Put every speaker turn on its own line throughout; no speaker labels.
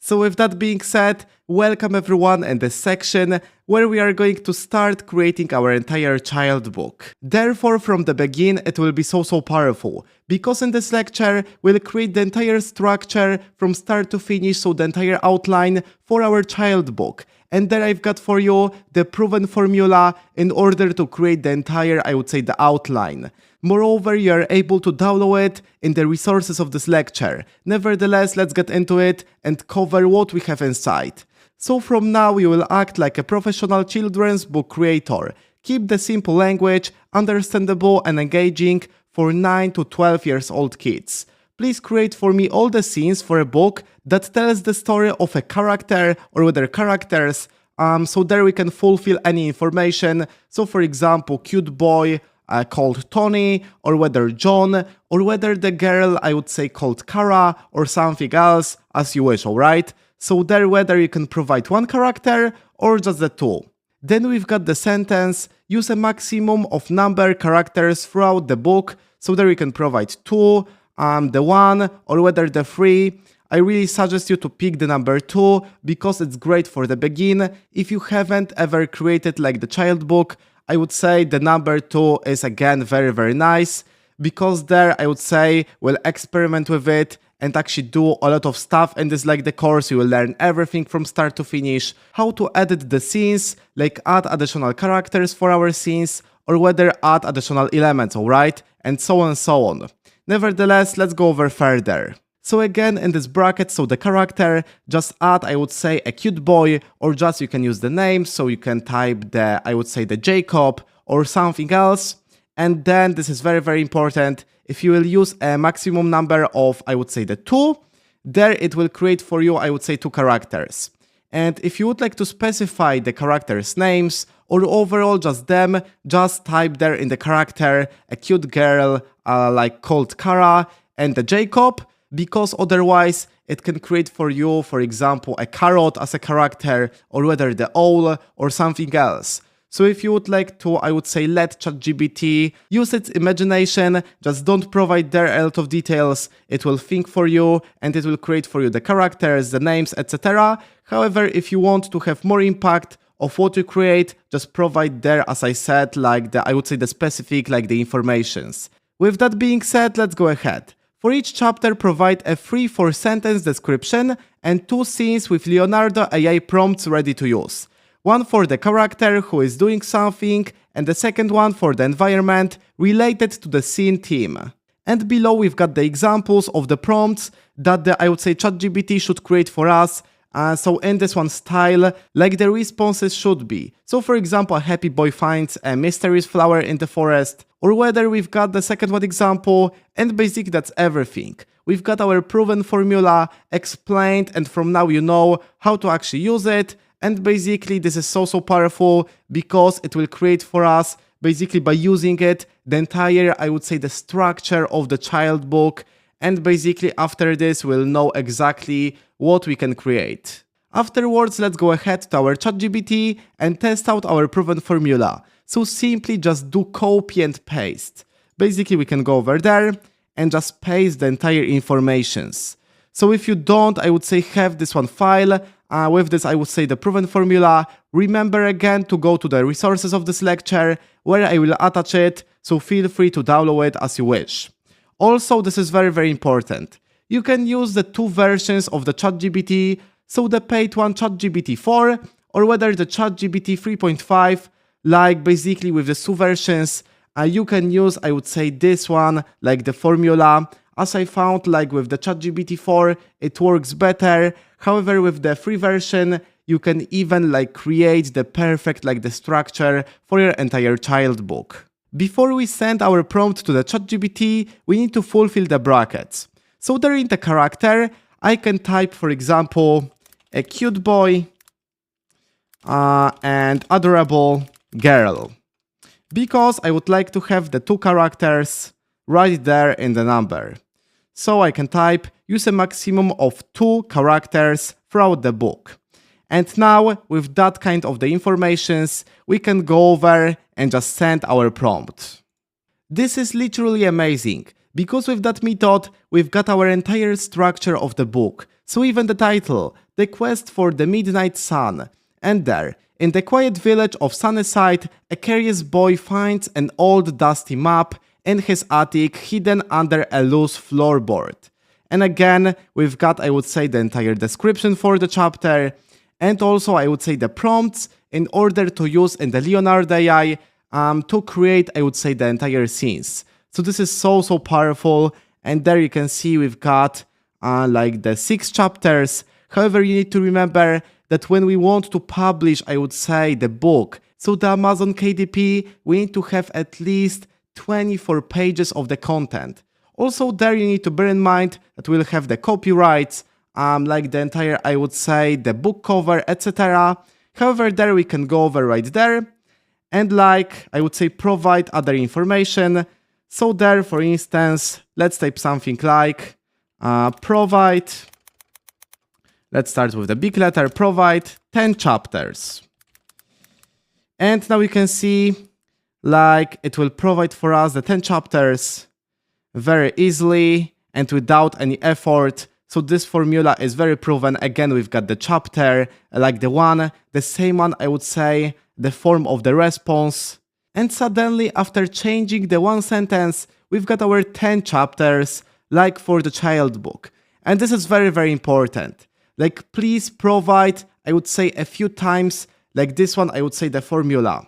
So with that being said, welcome everyone in this section where we are going to start creating our entire child book. Therefore, from the beginning, it will be so powerful, because in this lecture, we'll create the entire structure from start to finish, so the entire outline for our child book. And there I've got for you the proven formula in order to create the entire, I would say, the outline. Moreover, you are able to download it in the resources of this lecture. Nevertheless, let's get into it and cover what we have inside. So from now, you will act like a professional children's book creator. Keep the simple language understandable and engaging for 9 to 12 years old kids. Please create for me all the scenes for a book that tells the story of a character or other characters, so there we can fulfill any information. So for example, cute boy called Tony, or whether John, or whether the girl, I would say, called Kara, or something else, as you wish, alright? So there whether you can provide one character or just the two. Then we've got the sentence, use a maximum of number characters throughout the book, so there you can provide two, the one, or whether the three. I really suggest you to pick the number 2 because it's great for the begin. If you haven't ever created like the child book, I would say the number 2 is again very nice, because there I would say we'll experiment with it and actually do a lot of stuff in this like the course. You will learn everything from start to finish, how to edit the scenes, like add additional characters for our scenes, or whether add additional elements, alright? And so on and so on. Nevertheless, let's go over further. So again, in this bracket, so the character, just add, I would say, a cute boy, or just you can use the name, so you can type the, I would say, the Jacob, or something else. And then, this is very important, if you will use a maximum number of, I would say, the 2, there it will create for you, I would say, 2 characters. And if you would like to specify the characters' names, or overall just them, just type there in the character a cute girl, like called Kara, and the Jacob, because otherwise it can create for you, for example, a carrot as a character, or whether the owl or something else. So if you would like to, I would say, let ChatGPT use its imagination, just don't provide there a lot of details, it will think for you and it will create for you the characters, the names, etc. However, if you want to have more impact of what you create, just provide there, as I said, like the, I would say, the specific, like the informations. With that being said, let's go ahead. For each chapter, provide a 3-4 sentence description and 2 scenes with Leonardo AI prompts ready to use. One for the character who is doing something, and the second one for the environment related to the scene theme. And below we've got the examples of the prompts that I would say ChatGPT should create for us. So in this one style, like the responses should be. So for example, a happy boy finds a mysterious flower in the forest, or whether we've got the second one example, and basically that's everything. We've got our proven formula explained, and from now you know how to actually use it, and basically this is so powerful because it will create for us, basically by using it, the entire, I would say, the structure of the child book, and basically after this we'll know exactly what we can create. Afterwards, let's go ahead to our ChatGPT and test out our proven formula. So simply just do copy and paste. Basically we can go over there and just paste the entire informations. So if you don't, I would say, have this one file, with this I would say the proven formula, remember again to go to the resources of this lecture where I will attach it, so feel free to download it as you wish. Also, this is very important. You can use the 2 versions of the ChatGPT, so the paid one ChatGPT 4, or whether the ChatGPT 3.5, like basically with the 2 versions, you can use, I would say, this one, like the formula. As I found, like with the ChatGPT 4, it works better. However, with the free version, you can even like create the perfect, like the structure for your entire child book. Before we send our prompt to the ChatGPT, we need to fulfill the brackets. So there in the character, I can type, for example, a cute boy and adorable girl, because I would like to have the 2 characters right there in the number. So I can type, use a maximum of 2 characters throughout the book. And now, with that kind of the informations, we can go over and just send our prompt. This is literally amazing, because with that method, we've got our entire structure of the book. So even the title, the quest for the Midnight Sun. And there, in the quiet village of Sunnyside, a curious boy finds an old dusty map in his attic hidden under a loose floorboard. And again, we've got, I would say, the entire description for the chapter, and also I would say the prompts in order to use in the Leonardo AI to create, I would say, the entire scenes. So this is so powerful, and there you can see we've got like the 6 chapters. However, you need to remember that when we want to publish, I would say, the book, so the Amazon KDP, we need to have at least 24 pages of the content. Also there you need to bear in mind that we'll have the copyrights, like the entire, I would say, the book cover, etc. However, there we can go over right there and like, I would say, provide other information. So there, for instance, let's type something like provide, let's start with the big letter, provide 10 chapters. And now we can see like it will provide for us the 10 chapters very easily and without any effort. So this formula is very proven. Again, we've got the chapter, like the same one, I would say, the form of the response. And suddenly, after changing the one sentence, we've got our 10 chapters, like for the child book. And this is very important. Like, please provide, I would say, a few times, like this one, I would say, the formula.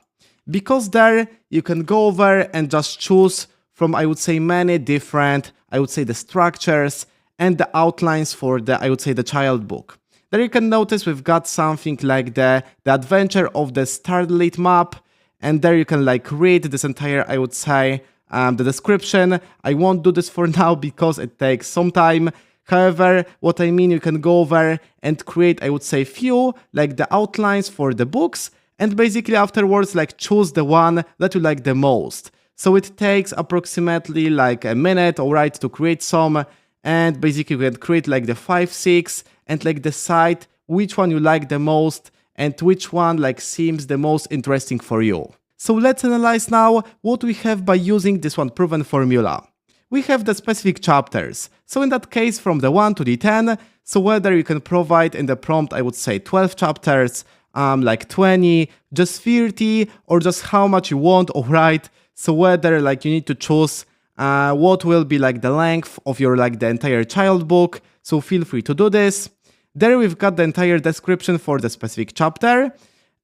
Because there, you can go over and just choose from, I would say, many different, I would say, the structures and the outlines for the, I would say, the child book. There you can notice we've got something like the adventure of the Starlit map, and there you can like read this entire, I would say, the description. I won't do this for now because it takes some time. However, what I mean, you can go over and create, I would say, few, like the outlines for the books, and basically afterwards, like choose the one that you like the most. So it takes approximately like a minute, alright, to create some, and basically you can create like the 5, 6, and like decide which one you like the most and which one like seems the most interesting for you. So let's analyze now what we have by using this one proven formula. We have the specific chapters. So in that case, from the 1 to the 10, so whether you can provide in the prompt, I would say 12 chapters, like 20, just 30, or just how much you want, alright. So whether like you need to choose what will be like the length of your like the entire child book, so feel free to do this. There we've got the entire description for the specific chapter,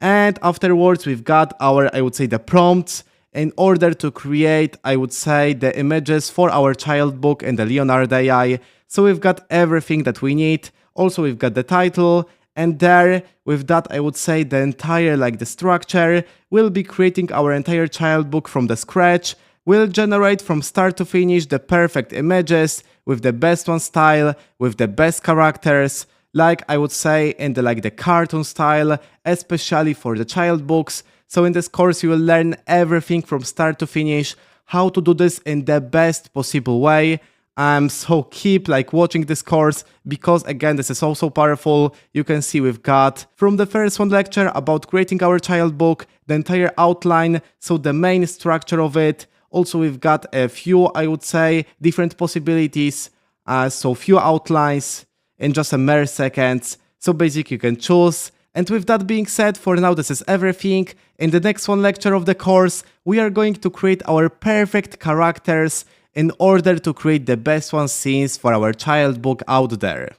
and afterwards we've got our, I would say, the prompts in order to create, I would say, the images for our child book in the Leonardo AI. So we've got everything that we need. Also we've got the title, and there with that, I would say, the entire like the structure. We'll be creating our entire child book from the scratch. We'll generate from start to finish the perfect images with the best one style, with the best characters, like I would say in the like the cartoon style, especially for the child books. So in this course you will learn everything from start to finish, how to do this in the best possible way. So keep like watching this course, because again this is also powerful. You can see we've got from the first one lecture about creating our child book, the entire outline, so the main structure of it. Also we've got a few, I would say, different possibilities, so few outlines in just a mere seconds. So basically you can choose. And with that being said, for now this is everything. In the next one lecture of the course, we are going to create our perfect characters in order to create the best one scenes for our child book out there.